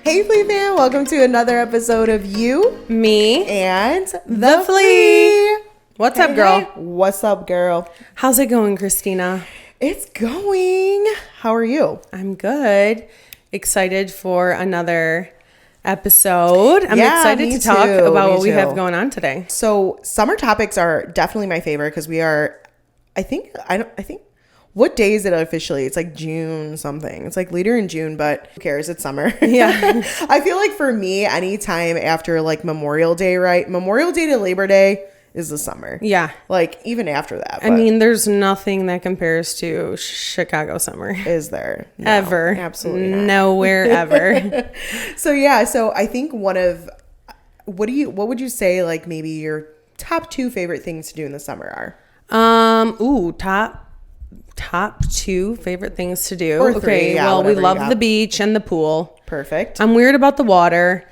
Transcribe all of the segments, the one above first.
Hey Flea Fam, welcome to another episode of You, Me, and the Flea. What's up, girl? Hey. What's up, girl? How's it going, Kristina? It's going. How are you? I'm good. Excited for another episode. I'm excited to talk about what we have going on today. So summer topics are definitely my favorite because we are, I think, what day is it officially? It's like June something. It's like later in June, but who cares? It's summer. Yeah. I feel like for me, anytime after like Memorial Day, right? Memorial Day to Labor Day is the summer. Yeah. Like even after that. I mean, there's nothing that compares to Chicago summer. Is there? No, ever. Absolutely not. Nowhere ever. So I think what would you say like maybe your top two favorite things to do in the summer are? Top two favorite things to do. Or three, okay, yeah, well, we whatever you love got. the beach and the pool. Perfect. I'm weird about the water.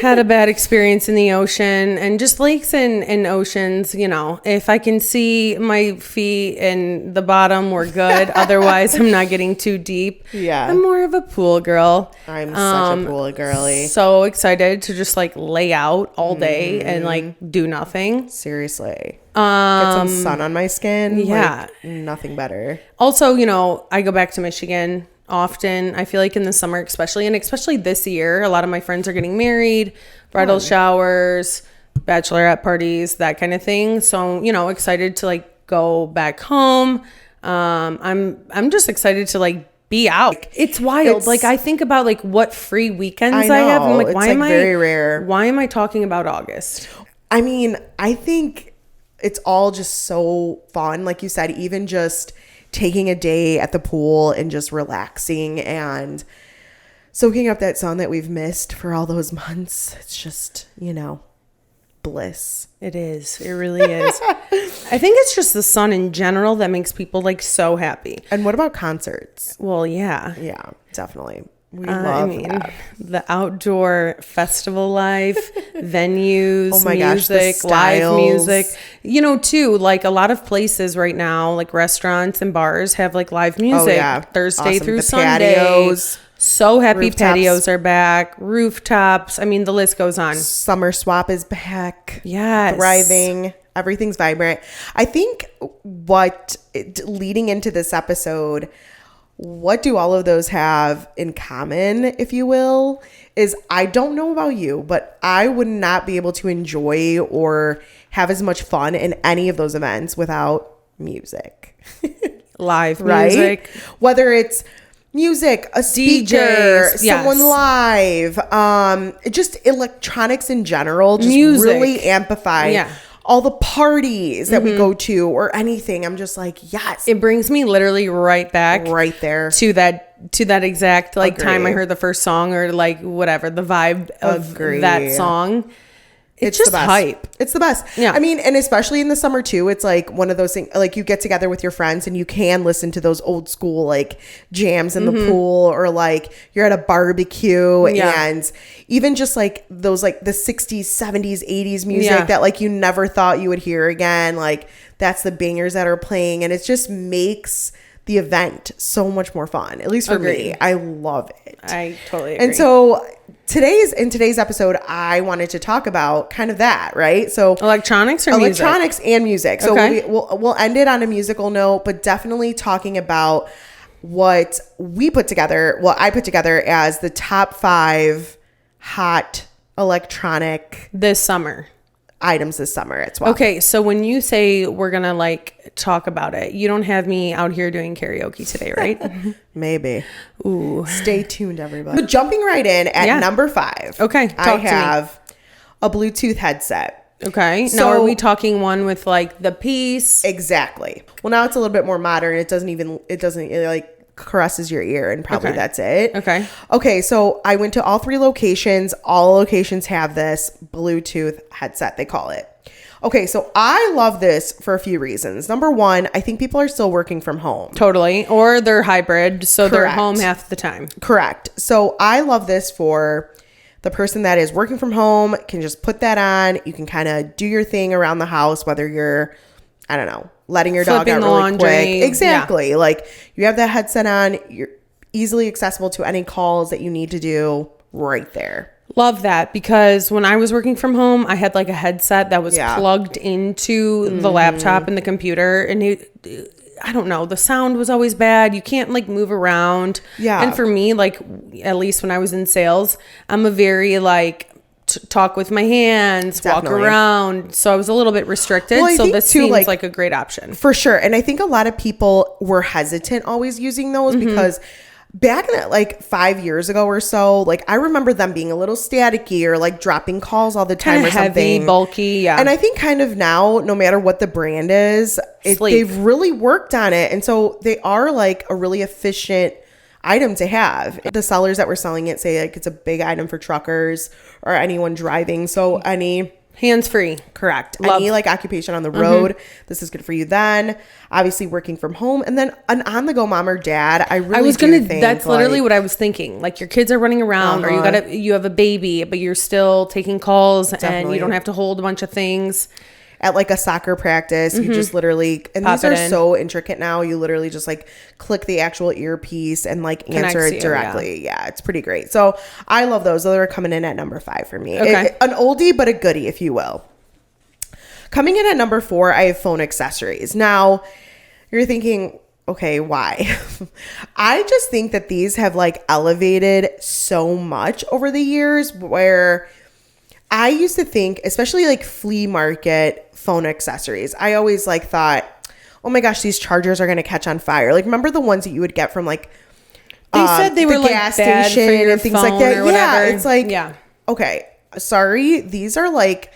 Had a bad experience in the ocean, and just lakes and oceans, you know, if I can see my feet and the bottom, we're good. Otherwise, I'm not getting too deep. Yeah. I'm more of a pool girl. I'm such a pool girly. So excited to just like lay out all day and like do nothing. Seriously. Get some sun on my skin. Yeah. Like, nothing better. Also, you know, I go back to Michigan often. I feel like in the summer especially this year, a lot of my friends are getting married, bridal showers, bachelorette parties, that kind of thing. So, you know, excited to like go back home. I'm just excited to like be out. It's wild. Like I think about like what free weekends I have. I'm like, it's why like am I very rare. Why am I talking about August? I mean, I think it's all just so fun. Like you said, even just taking a day at the pool and just relaxing and soaking up that sun that we've missed for all those months. It's just, you know, bliss. It is. It really is. I think it's just the sun in general that makes people like so happy. And what about concerts? Well, yeah. Yeah, definitely. We love that. The outdoor festival life, venues, oh my gosh, the music, live styles. music. You know, too, like a lot of places right now, like restaurants and bars have like live music Thursday awesome. through The Sunday. Patios, so happy rooftops. Patios are back. Rooftops. I mean, the list goes on. Summer Swap is back. Yes. Thriving. Everything's vibrant. I think leading into this episode, what do all of those have in common, if you will, is I don't know about you, but I would not be able to enjoy or have as much fun in any of those events without music. Live right? music. Whether it's music, a speaker, DJs, someone live, just electronics in general, just music. Really amplify all the parties that we go to or anything. I'm just like, yes. It brings me literally right back right there to that exact like Agree. time I heard the first song or like whatever the vibe of Agree. that song. It's just the best. hype. It's the best. Yeah. I mean, and especially in the summer too, it's like one of those things, like you get together with your friends and you can listen to those old school like jams in the pool, or like you're at a barbecue and even just like those like the 60s, 70s, 80s music that like you never thought you would hear again. Like that's the bangers that are playing, and it just makes the event so much more fun. At least for me, I love it. I totally agree. And so in today's episode, I wanted to talk about kind of that, right? So electronics or electronics music? And music. So okay. we'll end it on a musical note, but definitely talking about what I put together as the top 5 hot electronic this summer items this summer at Swap. Okay, so when you say we're gonna like talk about it, you don't have me out here doing karaoke today, right? Maybe. Ooh. Stay tuned, everybody. But jumping right in at number 5. Okay, I have a Bluetooth headset. Okay. So, now, are we talking one with like the piece? Exactly. Well, now it's a little bit more modern. It like caresses your ear, and probably that's it. Okay. So I went to all 3 locations. All locations have this Bluetooth headset, they call it. Okay. So I love this for a few reasons. Number 1, I think people are still working from home. Totally. Or they're hybrid. So they're home half the time. Correct. So I love this for the person that is working from home, can just put that on. You can kind of do your thing around the house, whether you're, I don't know, letting your dog out really quick. Exactly. Yeah. Like you have that headset on, you're easily accessible to any calls that you need to do right there. Love that, because when I was working from home, I had like a headset that was plugged into the laptop and the computer, and I don't know, the sound was always bad. You can't like move around. Yeah. And for me, like, at least when I was in sales, I'm a very like talk with my hands, Definitely. walk around. So I was a little bit restricted. Well, so this seems like, like a great option. For sure. And I think a lot of people were hesitant always using those because back in like 5 years ago or so, like I remember them being a little staticky or like dropping calls all the time, or heavy, something. bulky, yeah. And I think kind of now, no matter what the brand is, they've really worked on it. And so they are like a really efficient item to have. The sellers that were selling it say like it's a big item for truckers or anyone driving. So any hands-free. Correct. Any like occupation on the road, this is good for you then. Obviously working from home, and then an on-the-go mom or dad. I was gonna think that's literally what I was thinking. Like your kids are running around, or you have a baby, but you're still taking calls. Definitely. And you don't have to hold a bunch of things. At like a soccer practice, you just literally, and these are so intricate now, you literally just like click the actual earpiece and like answer it directly. Yeah, it's pretty great. So I love those. Those are coming in at number 5 for me. Okay. An oldie, but a goodie, if you will. Coming in at number 4, I have phone accessories. Now, you're thinking, okay, why? I just think that these have like elevated so much over the years, where I used to think, especially like flea market phone accessories, I always like thought, oh my gosh, these chargers are going to catch on fire. Like, remember the ones that you would get from like they said they were like gas bad station for your and things phone like that. Or whatever. Yeah, it's like, okay, sorry, these are like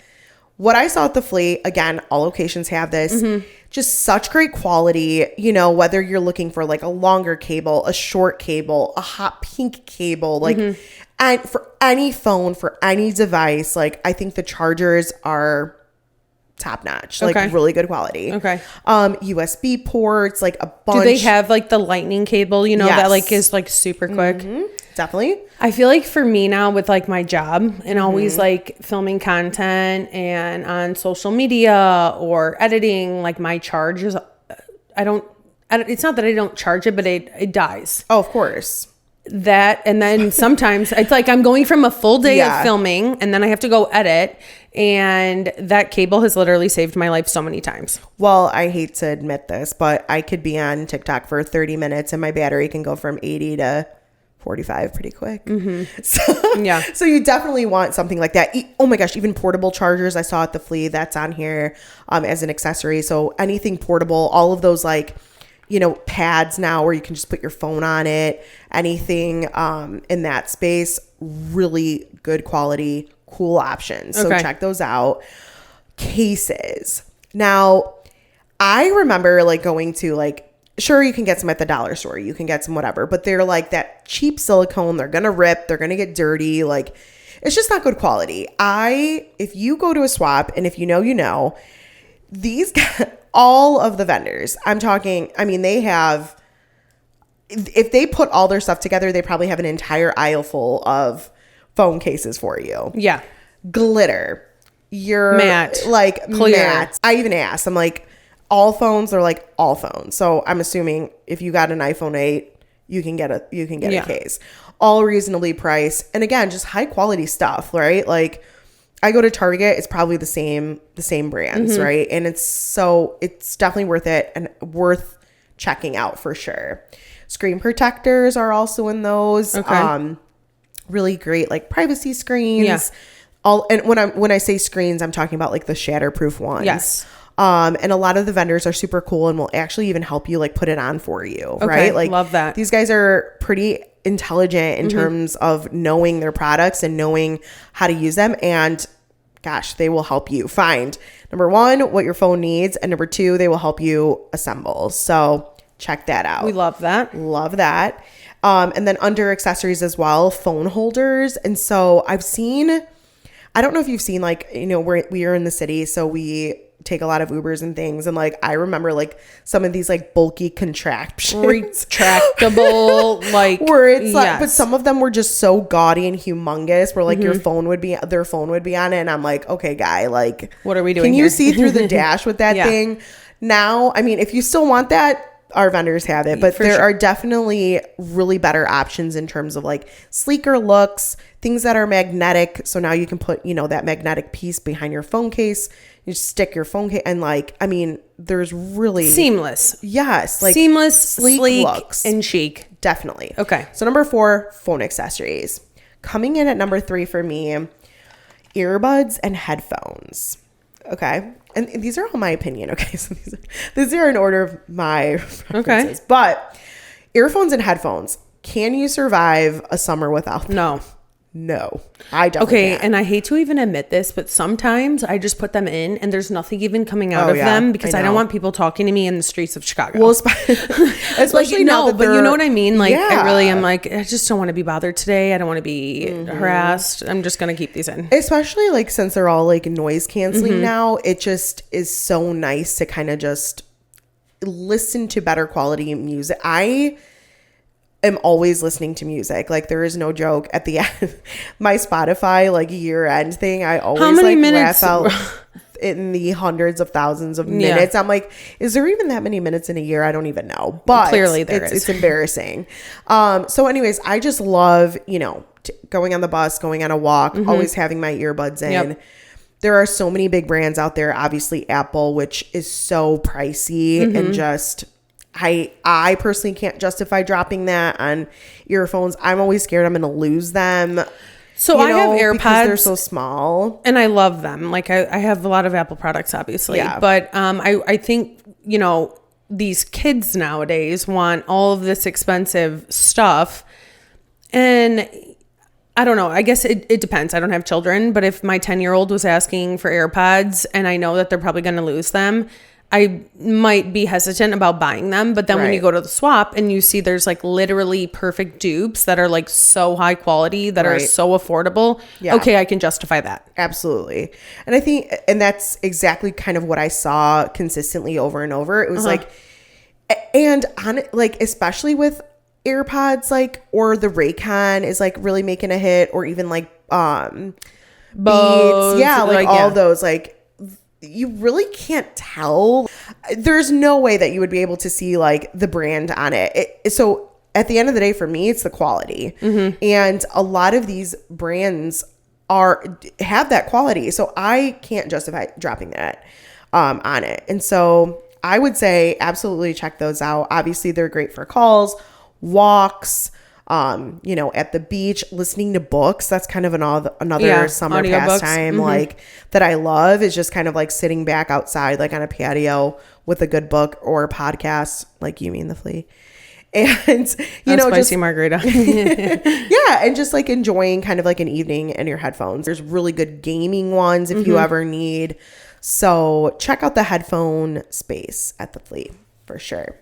what I saw at the flea. Again, all locations have this. Just such great quality, you know, whether you're looking for like a longer cable, a short cable, a hot pink cable, like, and for any phone, for any device, like I think the chargers are top notch, like really good quality. Okay. USB ports, like a bunch. Do they have like the lightning cable, you know, that like is like super quick? Definitely. I feel like for me now with like my job and always like filming content and on social media or editing, like my charge is, it's not that I don't charge it, but it dies. Oh, of course. That, and then sometimes it's like I'm going from a full day of filming and then I have to go edit, and that cable has literally saved my life so many times. Well, I hate to admit this, but I could be on TikTok for 30 minutes and my battery can go from 80 to 45 pretty quick. So you definitely want something like that. Oh my gosh, even portable chargers I saw at the flea, that's on here as an accessory. So anything portable, all of those like, you know, pads now where you can just put your phone on it, anything in that space, really good quality, cool options. So check those out. Cases. Now, I remember like going to like, sure, you can get some at the dollar store, you can get some whatever, but they're like that cheap silicone, they're gonna rip, they're gonna get dirty, like it's just not good quality. If you go to a swap, and if you know, these guys, all of the vendors, I'm talking, I mean, they have, if they put all their stuff together, they probably have an entire aisle full of phone cases for you. Yeah. Glitter. Your matte. Like clear. Matte. I even asked, I'm like, all phones? They're like, all phones. So I'm assuming if you got an iPhone 8, you can get a case. All reasonably priced. And again, just high quality stuff, right? Like, I go to Target, it's probably the same brands, right? And it's definitely worth it and worth checking out for sure. Screen protectors are also in those. Okay. Really great like privacy screens. Yeah. And when I say screens, I'm talking about like the shatterproof ones. Yes. And a lot of the vendors are super cool and will actually even help you like put it on for you, right? Like, love that. These guys are pretty intelligent in terms of knowing their products and knowing how to use them, and gosh, they will help you find, number 1, what your phone needs, and number 2, they will help you assemble. So check that out. We love that. And then under accessories as well, phone holders. And so I don't know if you've seen, like, you know, we are in the city, so we take a lot of Ubers and things, and like I remember like some of these like bulky contraptions, retractable, like where it's like, but some of them were just so gaudy and humongous where like their phone would be on it, and I'm like, okay, guy, like, what are we doing? Can you see through the dash with that thing? Now, I mean, if you still want that, our vendors have it, but there are definitely really better options in terms of like sleeker looks, things that are magnetic. So now you can put, you know, that magnetic piece behind your phone case. You just stick your phone case and like, I mean, there's really seamless. Yes. Like seamless, sleek looks. and chic. Definitely. Okay. So number 4, phone accessories. Coming in at number 3 for me, earbuds and headphones. Okay. And these are all my opinion. Okay. So these are in order of my preferences. Okay. But earphones and headphones, can you survive a summer without them? No, I definitely can't. And I hate to even admit this, but sometimes I just put them in and there's nothing even coming out of them because I don't want people talking to me in the streets of Chicago. Well, especially but you know what I mean? Like, I really am like, I just don't want to be bothered today. I don't want to be harassed. I'm just going to keep these in. Especially like since they're all like noise canceling now, it just is so nice to kind of just listen to better quality music. I am always listening to music. Like there is no joke at the end. My Spotify like year end thing, I always like minutes? Laugh out in the hundreds of thousands of minutes. I'm like, is there even that many minutes in a year? I don't even know. But clearly there is. It's embarrassing. So anyways, I just love, you know, going on the bus, going on a walk, always having my earbuds in. Yep. There are so many big brands out there. Obviously Apple, which is so pricey and just I personally can't justify dropping that on earphones. I'm always scared I'm going to lose them. So I have AirPods. Because they're so small. And I love them. Like I have a lot of Apple products, obviously. Yeah. But I think, you know, these kids nowadays want all of this expensive stuff. And I don't know. I guess it depends. I don't have children. But if my 10-year-old was asking for AirPods and I know that they're probably going to lose them, I might be hesitant about buying them. But then when you go to the swap and you see there's like literally perfect dupes that are like so high quality that are so affordable. Yeah. Okay, I can justify that. Absolutely. And I think, and that's exactly kind of what I saw consistently over and over. It was like, and on like, especially with AirPods, like, or the Raycon is like really making a hit, or even like Beats. Yeah, like all those, like, you really can't tell. There's no way that you would be able to see like the brand on it. So at the end of the day, for me, it's the quality. And a lot of these brands have that quality. So I can't justify dropping that on it. And so I would say absolutely check those out. Obviously, they're great for calls, walks, you know, at the beach, listening to books. That's kind of another summer pastime like that I love, is just kind of like sitting back outside, like on a patio with a good book or a podcast, like You Mean the Flea. And, you know, spicy margarita. Yeah. And just like enjoying kind of like an evening in your headphones. There's really good gaming ones if you ever need. So check out the headphone space at the Flea for sure.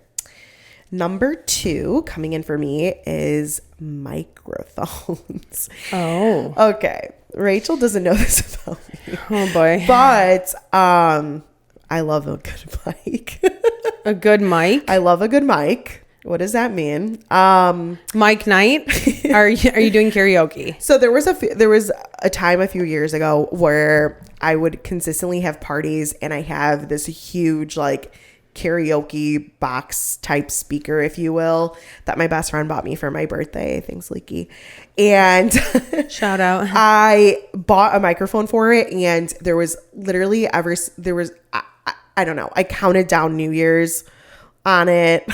Number 2 coming in for me is microphones. Oh. Okay. Rachel doesn't know this about me. Oh boy. But I love a good mic. A good mic? I love a good mic. What does that mean? Mic night? Are you doing karaoke? So there was a time a few years ago where I would consistently have parties, and I have this huge like karaoke box type speaker, if you will, that my best friend bought me for my birthday. Thanks, Leaky. And shout out. I bought a microphone for it, and there was literally I don't know, I counted down New Year's on it.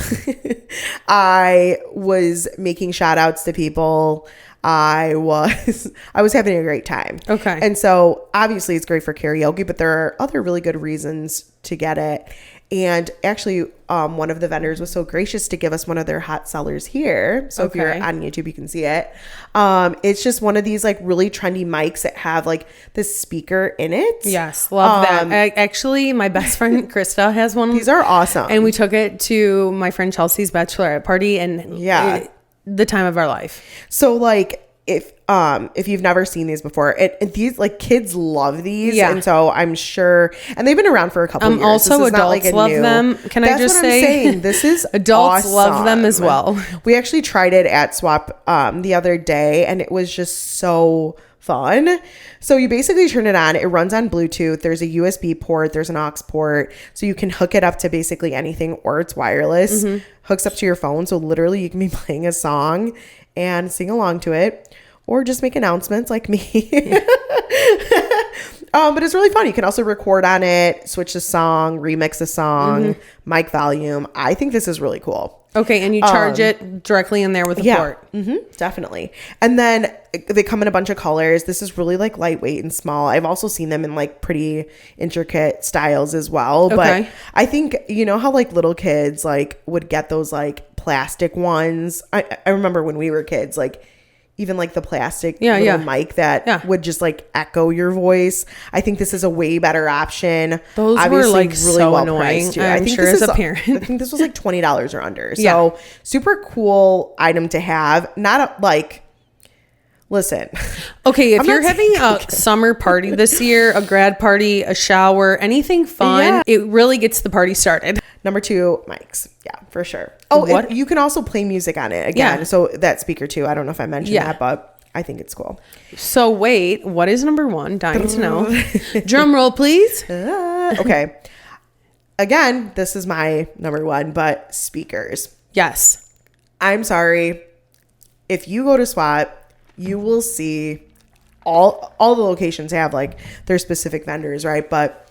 I was making shout outs to people. I was having a great time. Okay. And so obviously it's great for karaoke, but there are other really good reasons to get it. And actually, one of the vendors was so gracious to give us one of their hot sellers here. So if you're on YouTube, you can see it. It's just one of these like really trendy mics that have like this speaker in it. Yes, love that. Actually, my best friend Krista has one. These are awesome. And we took it to my friend Chelsea's bachelorette party, and the time of our life. So like if you've never seen these before, these like kids love these, and so I'm sure, and they've been around for a couple years. Also, adults love them. Can I just say, I'm saying. This is adults awesome. love them as well. We actually tried it at Swap the other day, and it was just so fun. So you basically turn it on. It runs on Bluetooth. There's a USB port. There's an aux port. So you can hook it up to basically anything, or it's wireless. Hooks up to your phone. So literally you can be playing a song and sing along to it, or just make announcements like me. But it's really fun. You can also record on it, switch the song, remix the song, mic volume. I think this is really cool. Okay, and you charge it directly in there with a port. Definitely. And then they come in a bunch of colors. This is really like lightweight and small. I've also seen them in like pretty intricate styles as well. Okay. But I think, you know how like little kids like would get those like plastic ones. I remember when we were kids, like even like the plastic little mic that would just like echo your voice. I think this is a way better option. Those obviously were like really so well annoying. Too. I'm sure as a parent. I think this was like $20 or under. So super cool item to have. Not like, listen. Okay, if you're having a summer party this year, a grad party, a shower, anything fun, it really gets the party started. Number 2, mics. Yeah, for sure. Oh, what? You can also play music on it again. So that speaker too. I don't know if I mentioned that, but I think it's cool. So wait, what is number 1? Dying to know. Drum roll, please. Okay. Again, this is my number 1, but speakers. Yes. I'm sorry. If you go to Swap, you will see all the locations have like their specific vendors, right? But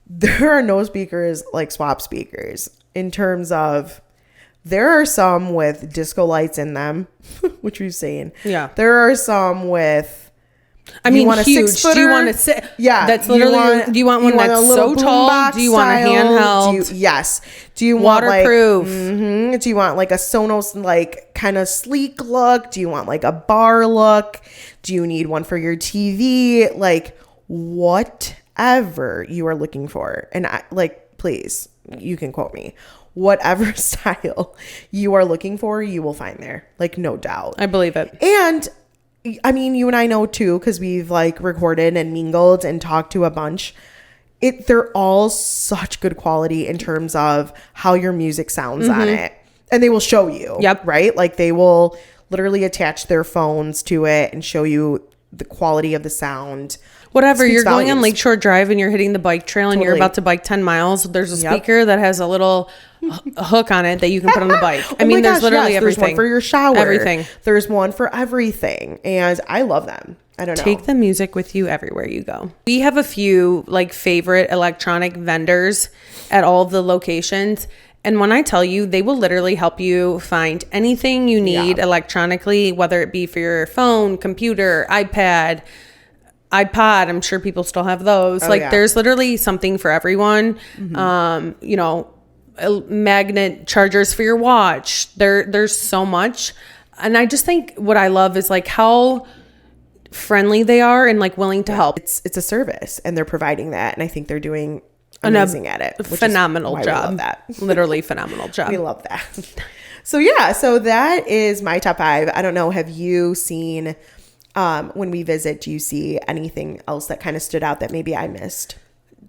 there are no speakers like Swap speakers in terms of there are some with disco lights in them, which we've seen. Yeah. There are some with, huge. Do you want to sit? Yeah. That's literally, do you want one that's so tall? Do you want a handheld? Yes. Do you want waterproof? Do you want like a Sonos, like kind of sleek look? Do you want like a bar look? Do you need one for your TV? Like whatever you are looking for. And please, you can quote me. Whatever style you are looking for, you will find there. Like, no doubt. I believe it. And I mean, you and I know too, because we've like recorded and mingled and talked to a bunch. They're all such good quality in terms of how your music sounds on it. And they will show you. Yep. Right? Like they will literally attach their phones to it and show you the quality of the sound. Whatever, you're going on Lakeshore Drive and you're hitting the bike trail and you're about to bike 10 miles. There's a speaker that has a little hook on it that you can put on the bike. I mean, there's literally everything. There's one for your shower. Everything. There's one for everything. And I love them. I don't know. Take the music with you everywhere you go. We have a few like favorite electronic vendors at all of the locations. And when I tell you, they will literally help you find anything you need electronically, whether it be for your phone, computer, iPod, I'm sure people still have those. There's literally something for everyone. Magnet chargers for your watch. There's so much. And I just think what I love is like how friendly they are and like willing to help. It's a service and they're providing that. And I think they're doing amazing at it. Phenomenal job. We love that. Literally phenomenal job. We love that. So that is my top 5. I don't know. Have you seen... when we visit, do you see anything else that kind of stood out that maybe I missed?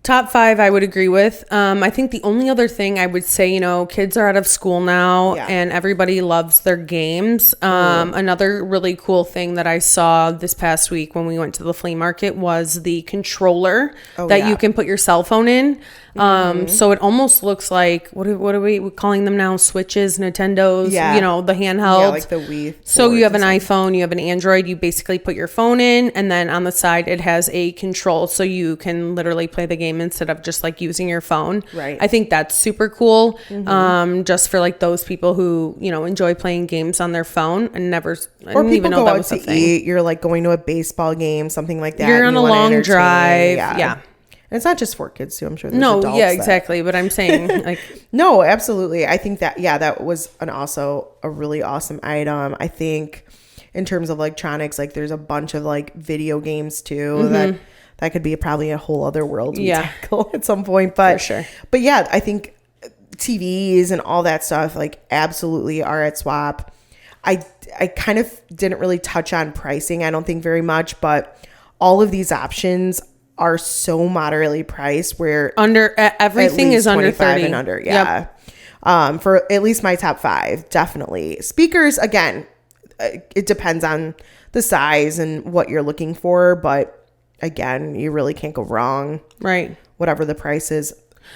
Top 5, I would agree with. I think the only other thing I would say, kids are out of school now and everybody loves their games. Another really cool thing that I saw this past week when we went to the flea market was the controller that you can put your cell phone in. So it almost looks like, what are we calling them now? Switches, Nintendos, the handheld. Yeah, like the Wii. So you have an iPhone, you have an Android, you basically put your phone in and then on the side it has a control so you can literally play the game instead of just like using your phone. Right. I think that's super cool. Just for like those people who, enjoy playing games on their phone and I didn't even know that was a thing. Eat, you're like going to a baseball game, something like that. You're on a long drive. Yeah. And it's not just for kids too. I'm sure there's adults. Yeah, exactly. But I'm saying like no, absolutely. I think that was also a really awesome item. I think in terms of electronics, like there's a bunch of like video games too that could be probably a whole other world we tackle at some point. But for sure. But yeah, I think TVs and all that stuff like absolutely are at Swap. I kind of didn't really touch on pricing, I don't think very much, but all of these options are so moderately priced where under everything is under 30 and under. For at least my top 5, definitely. Speakers, again, it depends on the size and what you're looking for. But again, you really can't go wrong. Right. Whatever the price is.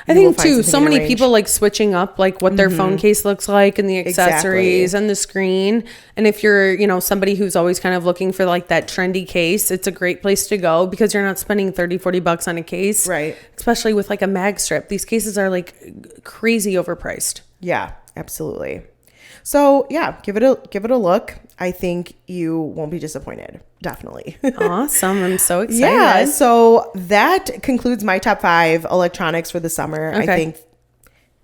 I think too, so many people like switching up like what their phone case looks like and the accessories and the screen. And if you're, you know, somebody who's always kind of looking for like that trendy case, it's a great place to go because you're not spending $30-$40 on a case. Right. Especially with like a mag strip. These cases are like crazy overpriced. Yeah, absolutely. So yeah, give it a look. I think you won't be disappointed. Definitely. Awesome. I'm so excited. Yeah. So that concludes my top 5 electronics for the summer. Okay. I think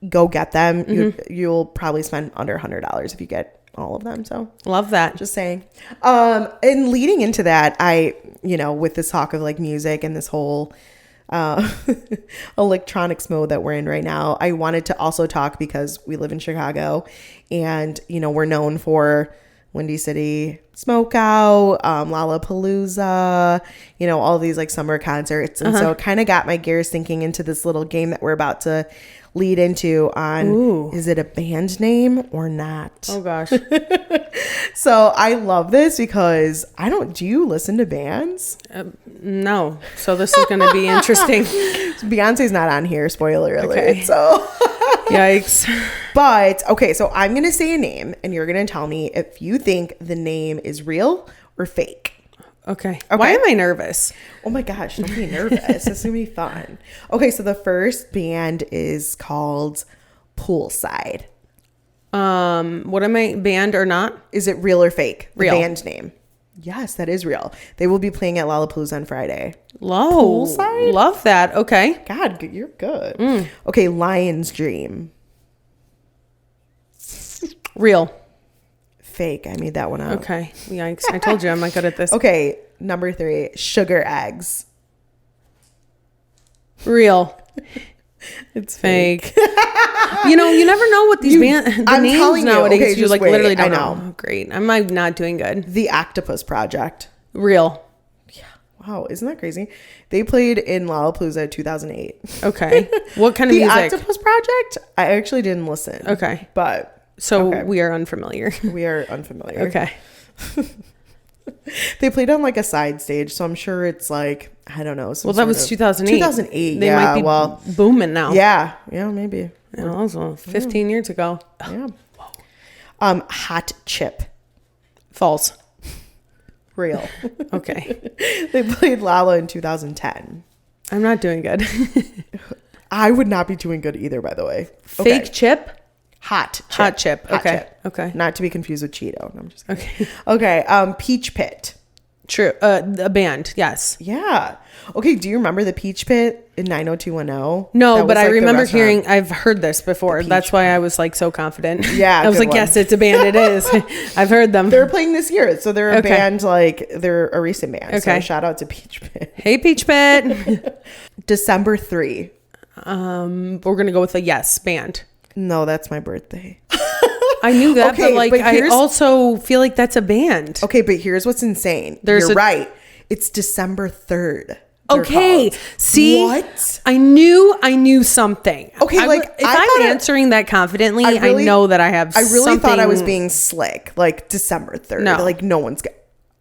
go get them. You'll probably spend under $100 if you get all of them. So love that. just saying. And leading into that, I, you know, with this talk of like music and this whole electronics mode that we're in right now, I wanted to also talk because we live in Chicago and, you know, we're known for Windy City Smokeout, Lollapalooza, you know, all these like summer concerts. And so it kind of got my gears thinking into this little game that we're about to lead into on, is it a band name or not? Oh gosh. So I love this because do you listen to bands? No. So this is going to be interesting. Beyonce's not on here, spoiler alert. Okay. So yikes. But okay, so I'm going to say a name and you're going to tell me if you think the name is real or fake. Okay. Why am I nervous? Oh my gosh, don't be nervous. This is going to be fun. Okay, so the first band is called Poolside. What am I, band or not? Is it real or fake? The Real. band name. Yes, that is real. They will be playing at Lollapalooza on Friday. Poolside? Love that. Okay. God, you're good. Okay, Lion's Dream. Real. Fake. I made that one up. Okay. Yikes. I told you I'm not good at this. Okay, number 3, Sugar Eggs. Real. It's fake. You know, you never know what these names nowadays. Okay, you like wait, literally don't I know. know. Great. I'm like not doing good. The Octopus Project. Real. Yeah. Wow, isn't that crazy? They played in Lollapalooza 2008. Okay. What kind of The music? Octopus Project? I actually didn't listen. Okay. But we are unfamiliar. we are unfamiliar. Okay. They played on like a side stage, so I'm sure it's like, I don't know. Well, that was 2008. 2008. They might be booming now. Yeah, maybe. You know, that was 15 years ago. Yeah. Hot Chip. False. Real. Okay. They played Lala in 2010. I'm not doing good. I would not be doing good either, by the way. Fake chip? Hot Chip. Hot chip. Hot Okay. Chip. Okay. Not to be confused with Cheeto. No, I'm just kidding. Okay. Okay. Peach Pit. True. A band. Yes. Yeah. Okay. Do you remember the Peach Pit in 90210? No, but I remember I've heard this before. That's why I was like so confident. Yeah. I was like, yes, it's a band. It is. I've heard them. They're playing this year. So they're a band, like they're a recent band. Okay. So shout out to Peach Pit. Hey, Peach Pit. December 3. We're going to go with a yes band. No, that's my birthday. I knew that, Okay, but I also feel like that's a band. Okay, but here's what's insane. You're right. It's December 3rd. Okay. See, what? I knew something. Okay, if I'm answering that confidently, I know that I have. I really something. thought I was being slick. Like December 3rd. No. Like no one's.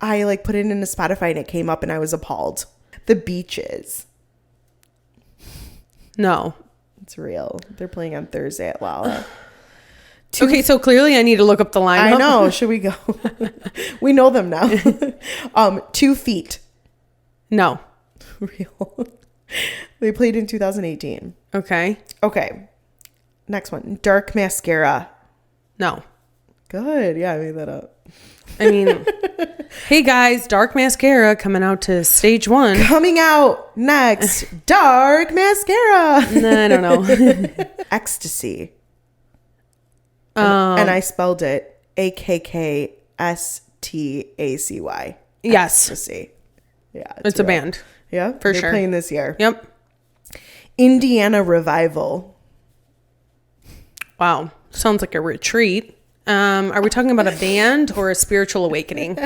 I like put it into Spotify and it came up and I was appalled. The Beaches. No, it's real. They're playing on Thursday at Lala. Okay, so clearly I need to look up the lineup. I know. Should we go? We know them now. 2 Feet. No. Real. They played in 2018. Okay. Okay. Next one. Dark Mascara. No. Good. Yeah, I made that up. I mean, hey guys, Dark Mascara coming out to stage 1. Coming out next. Dark Mascara. I don't know. Ecstasy. And I spelled it AKKSTACY. Yes. Ecstasy. Yeah. It's a band. Yeah. For They're sure. playing this year. Yep. Indiana Revival. Wow. Sounds like a retreat. Are we talking about a band or a spiritual awakening?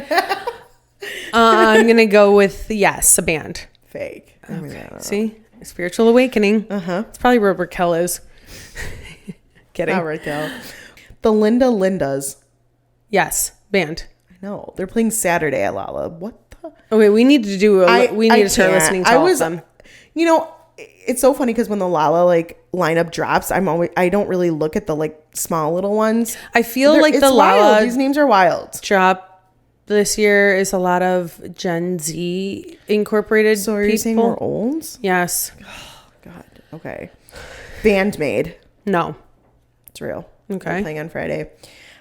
I'm going to go with, yes, a band. Fake. Okay. See? A spiritual awakening. Uh-huh. It's probably where Raquel is. Kidding. Not Raquel. The Lindas. Yes. Band. I No, they're playing Saturday at Lolla. What the? Okay, we need to do. We need to start listening to all of them. You know, it's so funny because when the Lolla like lineup drops, I don't really look at the like small little ones. I feel like the Lolla these names are wild. Drop this year is a lot of Gen Z incorporated. So are you saying we're old? Yes. Oh, God. Okay. Bandmade. No. It's real. Okay. They're playing on Friday.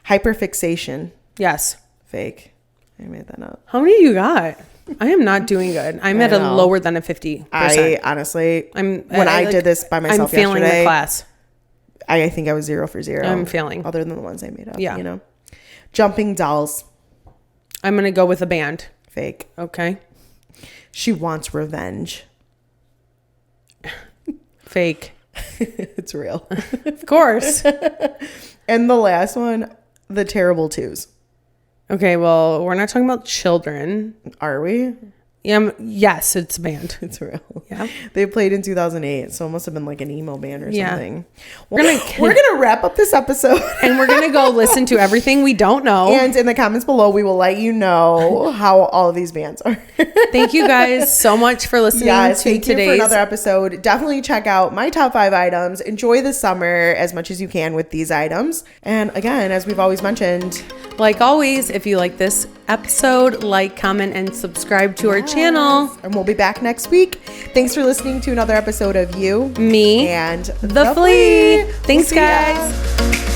Hyperfixation. Yes. Fake. I made that up. How many you got? I am not doing good. I'm at a lower than a 50%. I honestly, I did this by myself yesterday. I'm failing the class. I think I was 0 for 0. I'm failing. Other than the ones I made up. Yeah. You know. Jumping dolls. I'm going to go with a band. Fake. Okay. She wants revenge. Fake. It's real. Of course. And the last one, the terrible twos. Okay, well, we're not talking about children. Are we? Yes, it's a band. It's real. Yeah. They played in 2008, so it must have been like an emo band or something. Well, we're gonna wrap up this episode. And we're going to go listen to everything we don't know. And in the comments below, we will let you know how all of these bands are. Thank you guys so much for listening to thank today's you for another episode. Definitely check out my top 5 items. Enjoy the summer as much as you can with these items. And again, as we've always mentioned, like always, if you like this episode, like, comment, and subscribe to our channel. And we'll be back next week. Thanks for listening to another episode of You, Me, and the Flea. Thanks, guys.